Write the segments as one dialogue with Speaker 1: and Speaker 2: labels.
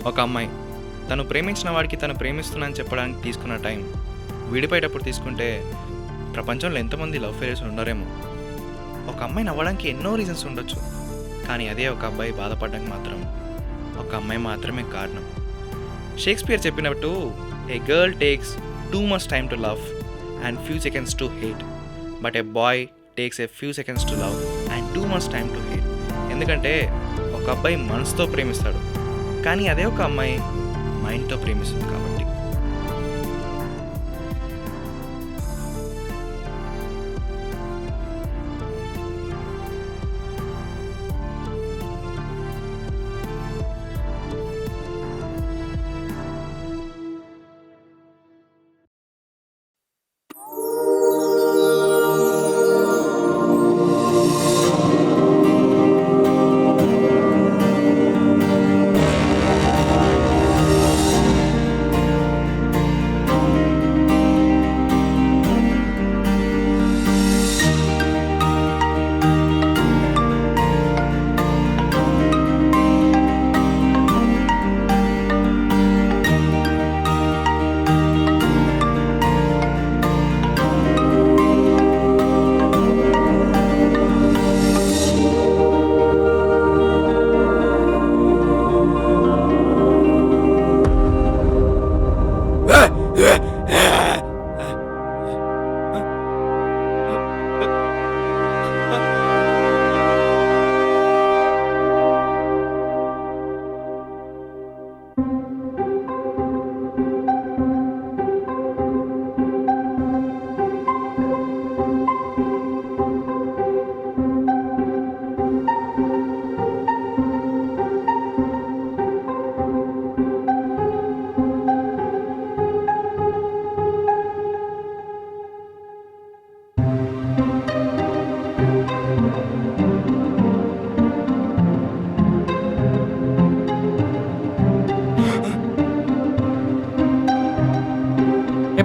Speaker 1: ఒక అమ్మాయి తను ప్రేమించిన వాడికి తను ప్రేమిస్తున్నానని చెప్పడానికి తీసుకున్న టైం విడిపోయేటప్పుడు తీసుకుంటే ప్రపంచంలో ఎంతమంది లవ్ ఫెయిల్యూర్స్ ఉండరేమో. ఒక అమ్మాయి నవ్వడానికి ఎన్నో రీజన్స్ ఉండొచ్చు, కానీ అదే ఒక అబ్బాయి బాధపడడానికి మాత్రం ఒక అమ్మాయి మాత్రమే కారణం. షేక్స్పియర్ చెప్పినట్టు a girl takes too much time to love and few seconds to hate, but a boy takes a few seconds to love and too much time to hate. ఎందుకంటే ఒక అబ్బాయి మనసుతో ప్రేమిస్తాడు, కానీ అదే ఒక అమ్మాయి మైండ్తో ప్రేమిస్తుంది కాబట్టి.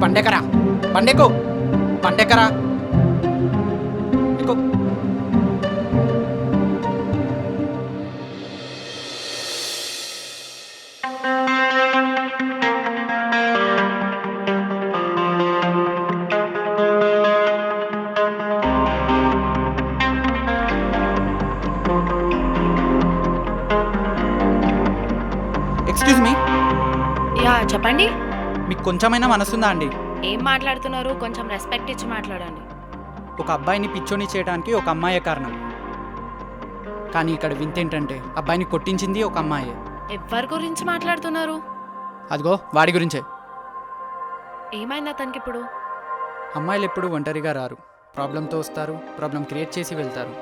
Speaker 2: బండెకరా బండెక్కు బండెకరా ఎక్కు. ఎక్స్క్యూజ్ మీ,
Speaker 3: యా చెప్పండి.
Speaker 2: మీకు కొంచెమైనా మనసుందా అండి?
Speaker 3: ఏం మాట్లాడుతున్నారు? కొంచెం రెస్పెక్ట్ ఇచ్చి మాట్లాడండి.
Speaker 2: ఒక అబ్బాయిని పిచ్చోని చేయడానికి ఒక అమ్మాయే కారణం, కానీ ఇక్కడ వింతేంటంటే అబ్బాయిని కొట్టించింది ఒక అమ్మాయే.
Speaker 3: ఎవరి గురించి మాట్లాడుతున్నారు?
Speaker 2: అదిగో వాడి గురించే.
Speaker 3: ఏమైంది అతనికి ఇప్పుడు?
Speaker 2: అమ్మాయిలు ఎప్పుడు ఒంటరిగా రారు, ప్రాబ్లంతో వస్తారు, ప్రాబ్లం క్రియేట్ చేసి వెళ్తారు.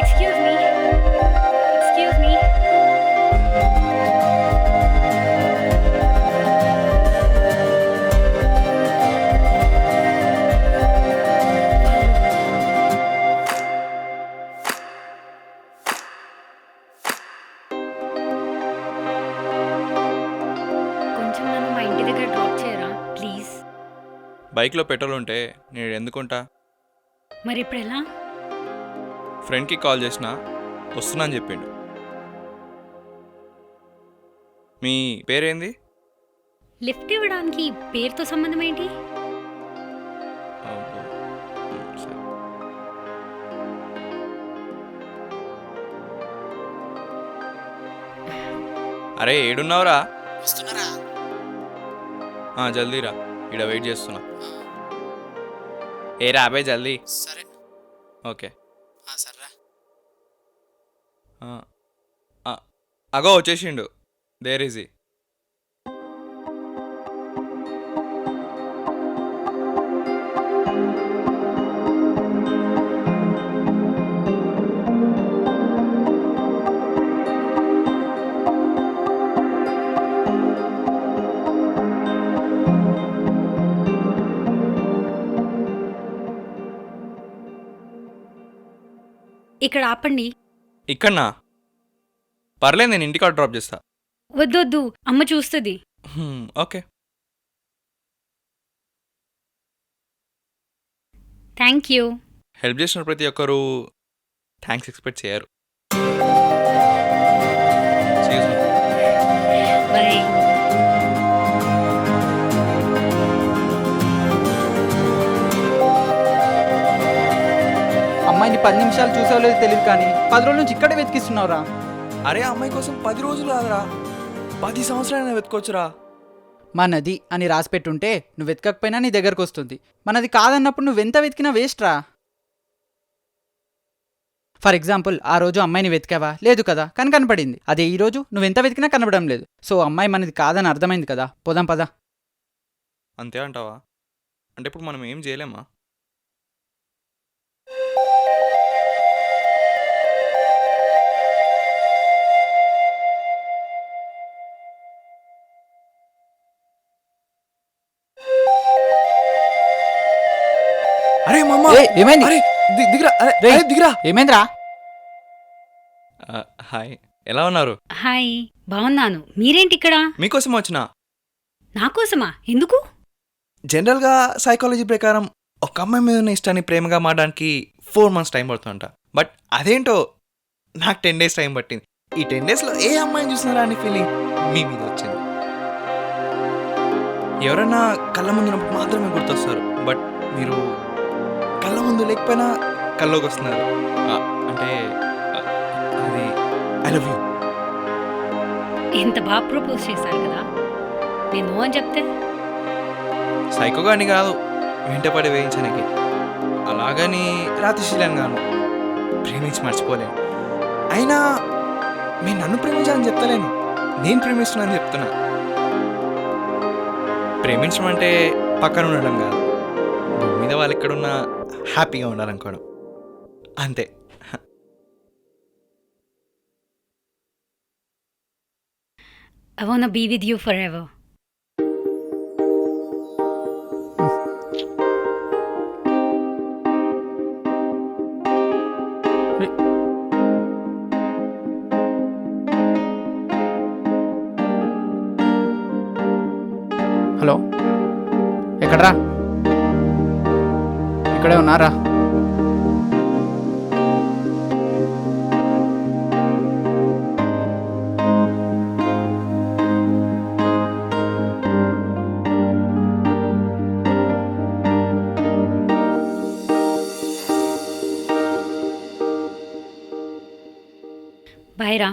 Speaker 3: Excuse me, excuse me. కొంచెం నన్ను మా ఇంటి దగ్గర డ్రాప్ చేయరా ప్లీజ్?
Speaker 1: బైక్లో పెట్రోల్ ఉంటే నేను ఎందుకుంటా?
Speaker 3: మరి ఇప్పుడు ఎలా?
Speaker 1: ఫ్రెండ్కి కాల్ చేసినా వస్తున్నా అని చెప్పిండు. మీ పేరేంది?
Speaker 4: లిఫ్ట్ ఇవ్వడానికి పేరుతో సంబంధం ఏంటి?
Speaker 1: అబ్బో. సరే. అరే ఏడున్నావురా?
Speaker 2: వస్తున్నారా?
Speaker 1: జల్దీ రా, ఇక్కడ వెయిట్ చేస్తున్నా. ఏ రా అబ్బాయి జల్దీ.
Speaker 2: సరే
Speaker 1: ఓకే.
Speaker 2: సర్రా.
Speaker 1: అగో వచ్చేసిండు. There easy.
Speaker 4: ఇక్కడ ఆపండి.
Speaker 1: ఇక్కడనా? పర్లేదు, నేను ఇంటికాడ డ్రాప్ చేస్తా.
Speaker 4: వద్దొద్దు, అమ్మ చూస్తుంది.
Speaker 1: ఓకే.
Speaker 4: Thank you.
Speaker 1: హెల్ప్ చేసిన ప్రతి ఒక్కరు థ్యాంక్స్ ఎక్స్పెక్ట్ చేయరు. See you soon.
Speaker 4: బాయ్.
Speaker 2: అమ్మాయిని 10 నిమిషాలు చూసావో లేదో తెలియదు కానీ 10 రోజుల నుంచి ఇక్కడే వెతికిస్తున్నావురా.
Speaker 1: అరే అమ్మాయి కోసం 10 రోజులు కాదురా, 10 సంవత్సరాలైనా వెతుకోవచ్చురా.
Speaker 2: మనది అని రాసి పెట్టుంటే నువ్వు వెతకకపోయినా నీ దగ్గరకు వస్తుంది. మనది కాదన్నప్పుడు నువ్వెంత వెతికినా వేస్ట్ రా. ఫర్ ఎగ్జాంపుల్, ఆ రోజు అమ్మాయిని వెతికావా? లేదు కదా, కానీ కనపడింది. అదే ఈ రోజు నువ్వెంత వెతికినా కనపడడం లేదు. సో అమ్మాయి మనది కాదని అర్థమైంది కదా, పోదాం పదా.
Speaker 1: అంతే అంటావా? అంటే ఇప్పుడు మనం ఏం చేయలేమా? అరే మమ్మ,
Speaker 2: ఏయ్, ఏమైంది?
Speaker 1: అరే దిగిరా,
Speaker 2: రేయ్.
Speaker 1: అరే దిగిరా.
Speaker 2: ఏమైందిరా?
Speaker 1: హాయ్, ఎలా ఉన్నారు?
Speaker 4: హాయ్, బాగున్నాను. మీరేంటి ఇక్కడ?
Speaker 1: మీకోసం వచ్చిన.
Speaker 4: నా కోసమా? ఎందుకు?
Speaker 1: జనరల్గా సైకాలజీ ప్రకారం ఒక అమ్మాయి మీద ఉన్న ఇష్టాన్ని ప్రేమగా మారడానికి 4 months టైం పడుతుందంట. బట్ అదేంటో నాకు 10 days టైం పట్టింది. ఈ 10 daysలో ఏ అమ్మాయిని చూసినారా అని ఫీలింగ్ మీ మీద వచ్చింది. ఎవరైనా కళ్ళ ముందు ఉన్నప్పుడు మాత్రమే గుర్తొస్తారు, బట్ మీరు కళ్ళ ముందు లేకపోయినా కల్లోకి వస్తున్నారు. అంటే అది ఐ లవ్ యూ.
Speaker 4: ఎంత బాగా ప్రపోజ్ చేశారు కదా. నేను నో అని చెప్తే
Speaker 1: సైకోగా అని కాదు, వెంటపడి వేయించడానికి. అలాగని రాతిశీలని గాను ప్రేమించి మర్చిపోలేను. అయినా నేను నన్ను ప్రేమించాలని చెప్తలేను, నేను ప్రేమిస్తున్నానని చెప్తున్నా. ప్రేమించడం అంటే పక్కన ఉండడం కాదు, భూమి మీద వాళ్ళు ఎక్కడున్నా హ్యాపీగా ఉండాలనుకోవడం అంతే.
Speaker 4: I want be with you forever.
Speaker 2: Hello, ఎక్కడ్రా? ఇక్కడే ఉన్నారా?
Speaker 4: బాయ్ రా.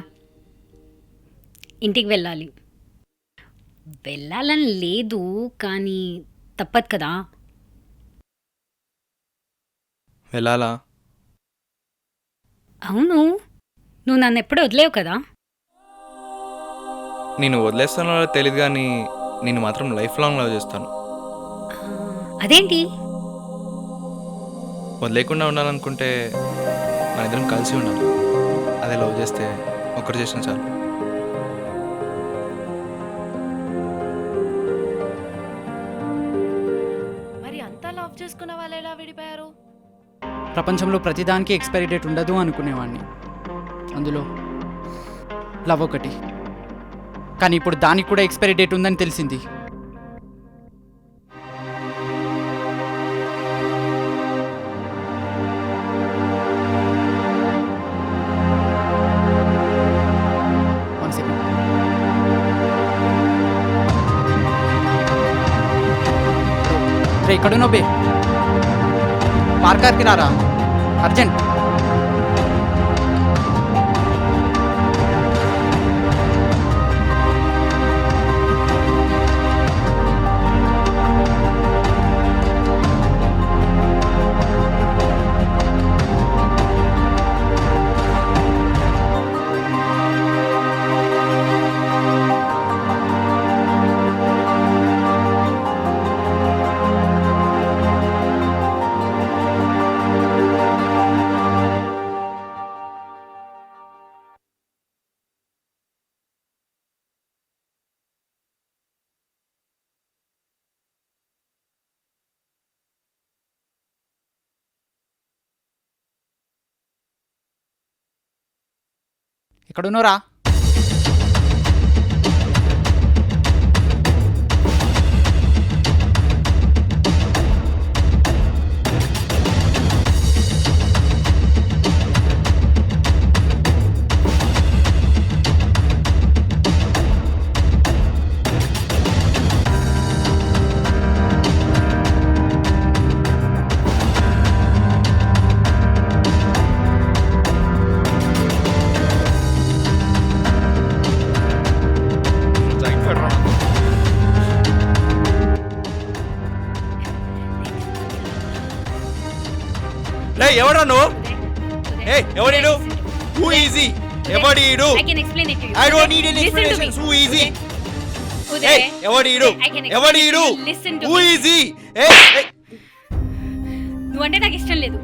Speaker 4: ఇంటికి వెళ్ళాలి. వెళ్ళాలని లేదు, కానీ తప్పదు కదా.
Speaker 1: వెళ్ళాలా?
Speaker 4: అవును, నువ్వు నన్ను ఎప్పుడు వదిలేవు కదా.
Speaker 1: నేను వదిలేస్తానో తెలియదు, కానీ నేను మాత్రం లైఫ్ లాంగ్ లవ్ చేస్తాను.
Speaker 4: అదేంటి?
Speaker 1: వదిలేకుండా ఉండాలనుకుంటే మన ఇద్దరం కలిసి ఉండాలి. అదే లవ్ చేస్తే ఒకరు చేసిన చాలు.
Speaker 5: మరి అంతా లవ్ చేసుకున్న వాళ్ళు ఎలా విడిపోయారు?
Speaker 2: ప్రపంచంలో ప్రతిదానికి ఎక్స్పైరీ డేట్ ఉండదు అనుకునేవాడిని, అందులో లవ్ ఒకటి. కానీ ఇప్పుడు దానికి కూడా ఎక్స్పైరీ డేట్ ఉందని తెలిసింది. One second. రే, ఇక్కడున్నో బే, పార్కర్కి రారా అర్జెంట్. ఎక్కడున్నోరా?
Speaker 1: Hey, ఎవడీడు? Who is he? ఎవడీడు?
Speaker 4: I can explain it to you.
Speaker 1: I don't need any
Speaker 4: Listen to
Speaker 1: explanations.
Speaker 4: me.
Speaker 1: Who is he?
Speaker 4: Uday.
Speaker 1: Hey, ఎవడీడు?
Speaker 4: I can explain
Speaker 1: ఎవడీడు?
Speaker 4: it to you. Listen to
Speaker 1: Who
Speaker 4: me.
Speaker 1: is he? Hey, hey.
Speaker 4: నువ్వంటే నాకు ఇష్టం లేదు.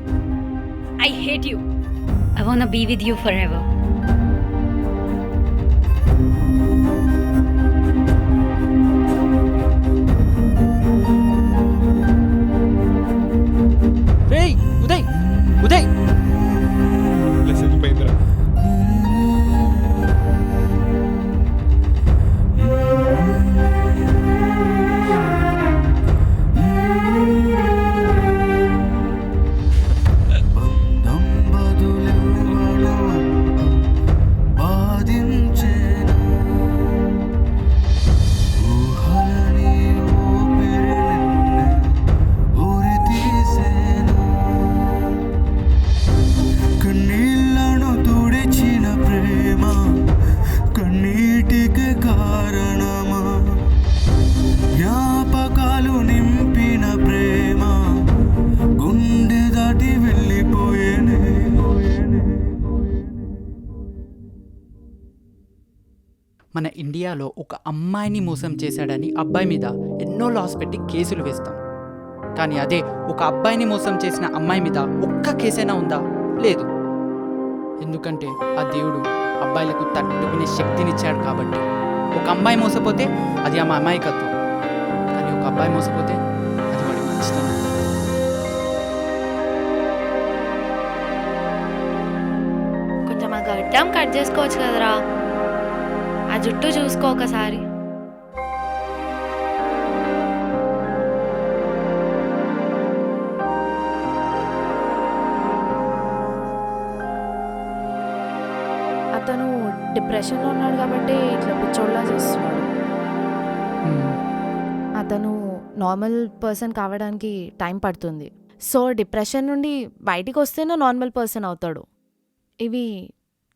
Speaker 4: I hate you. I wanna be with you forever.
Speaker 2: రేయ్ ఉదయ్ ఉదయ్
Speaker 1: వెళ్ళిపోయిందిరా.
Speaker 6: కన్నీళ్లను తుడిచిన ప్రేమ కన్నీటికి కారణమా జ్ఞాపకాలు నింపిన ప్రేమ గుండె దాటి వెళ్ళిపోయేనే
Speaker 2: మన ఇండియాలో ఒక అమ్మాయిని మోసం చేశాడని అబ్బాయి మీద ఎన్నో లాస్ పెట్టి కేసులు వేస్తాం. కానీ అదే ఒక అబ్బాయిని మోసం చేసిన అమ్మాయి మీద ఒక్క కేసైనా ఉందా? లేదు. ఎందుకంటే ఆ దేవుడు అబ్బాయిలకు తట్టుకునే శక్తినిచ్చాడు కాబట్టి. ఒక అమ్మాయి మోసపోతే అది ఆమె అమాయకత్వం, కానీ ఒక అబ్బాయి మోసపోతే అది వాడి మంచితనం.
Speaker 5: కొంచెం ఆ గడ్డం కట్ చేసుకోవచ్చు కదరా. ఆ జుట్టు చూసుకో ఒకసారి. అతను డిప్రెషన్లో ఉన్నాడు కాబట్టి ఇట్లా పిచ్చోడ్లా చేస్తున్నాడు. అతను నార్మల్ పర్సన్ కావడానికి టైం పడుతుంది. సో డిప్రెషన్ నుండి బయటికి వస్తేనే నార్మల్ పర్సన్ అవుతాడు. ఇవి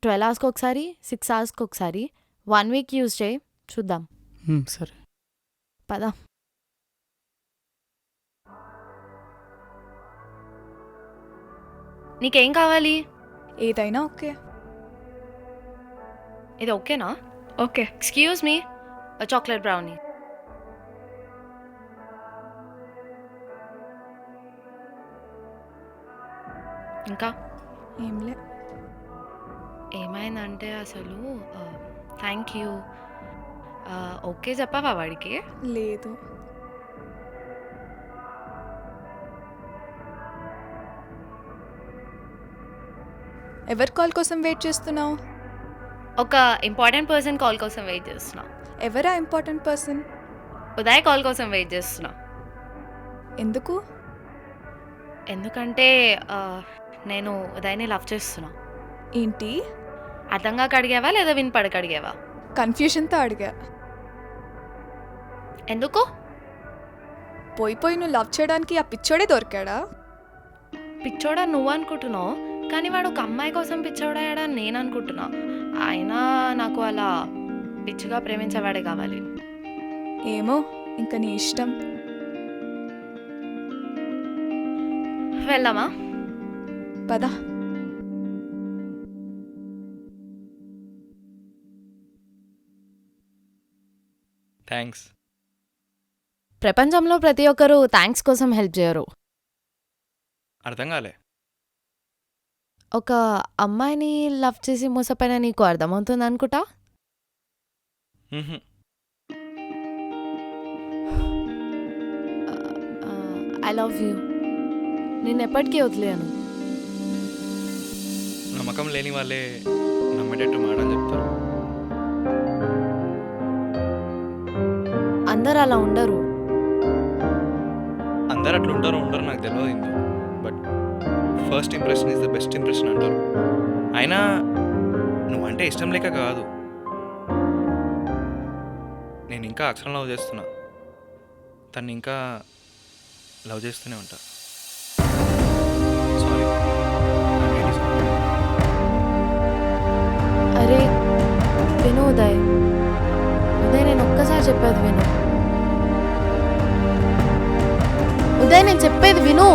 Speaker 5: 12 అవర్స్కి ఒకసారి, 6 అవర్స్కి ఒకసారి 1 వీక్ యూజ్ చేయి, చూద్దాం.
Speaker 2: సరే.
Speaker 5: పద. నీకేం కావాలి?
Speaker 7: ఏదైనా ఓకే.
Speaker 5: ఇది ఓకేనా?
Speaker 7: Okay.
Speaker 5: Excuse me, chocolate brownie. ఇంకా
Speaker 7: ఏంలే.
Speaker 5: ఏమైందంటే అసలు థ్యాంక్ యూ ఓకే చెప్పావా వాడికి?
Speaker 7: లేదు. ఎవరి కాల్ కోసం వెయిట్ చేస్తున్నావు?
Speaker 5: ఒక ఇంపార్టెంట్ పర్సన్ కాల్ కోసం వెయిట్ చేస్తున్నా.
Speaker 7: ఎవరా ఇంపార్టెంట్ పర్సన్?
Speaker 5: ఉదయ్ కాల్ కోసం వెయిట్ చేస్తున్నా.
Speaker 7: ఎందుకు?
Speaker 5: ఎందుకంటే నేను ఉదయ్ని లవ్ చేస్తున్నా.
Speaker 7: ఏంటి?
Speaker 5: అర్థంగా అడిగావా లేదా వినపడక అడిగావా?
Speaker 7: కన్ఫ్యూషన్తో అడిగా.
Speaker 5: ఎందుకు?
Speaker 7: పోయి నువ్వు లవ్ చేయడానికి ఆ పిచ్చోడే దొరికాడా?
Speaker 5: పిచ్చోడా నువ్వు అనుకుంటున్నావు, కానీ వాడు ఒక అమ్మాయి కోసం పిచ్చోడాడా నేను అనుకుంటున్నా. అయినా నాకు అలా పిచ్చిగా ప్రేమించేవాడే కావాలి.
Speaker 7: ఏమో, ఇంకా నీ ఇష్టం.
Speaker 5: వెళ్దామా?
Speaker 7: పద.
Speaker 1: థ్యాంక్స్.
Speaker 5: ప్రపంచంలో ప్రతి ఒక్కరూ థ్యాంక్స్ కోసం హెల్ప్ చేయరు.
Speaker 1: అర్థం కాలే.
Speaker 5: ఒక అమ్మాయిని లవ్ చేసి మోసపోయిన నీకు అర్థమవుతుంది అనుకుంటా. I love you. నేను ఎప్పటికీ వదిలేను.
Speaker 1: నమ్మకం లేని వాళ్ళే నమ్మేటట్టు మాటలు చెప్తారు.
Speaker 5: అందరు అలా ఉండరు.
Speaker 1: అందరు అట్లా ఉంటారో ఉండరు నాకు తెలియదు, but first impression is the best impression అంటారు. అయినా నువ్వంటే ఇష్టం లేక కాదు, నేను ఇంకా అక్షరం లవ్ చేస్తున్నా. తను ఇంకా లవ్ చేస్తూనే ఉంటా. సారీ.
Speaker 5: అరే విను ఉదయ్, ఉదయ్ నేను ఒక్కసారి చెప్పేది విను. ఉదయ్ నేను చెప్పేది విను.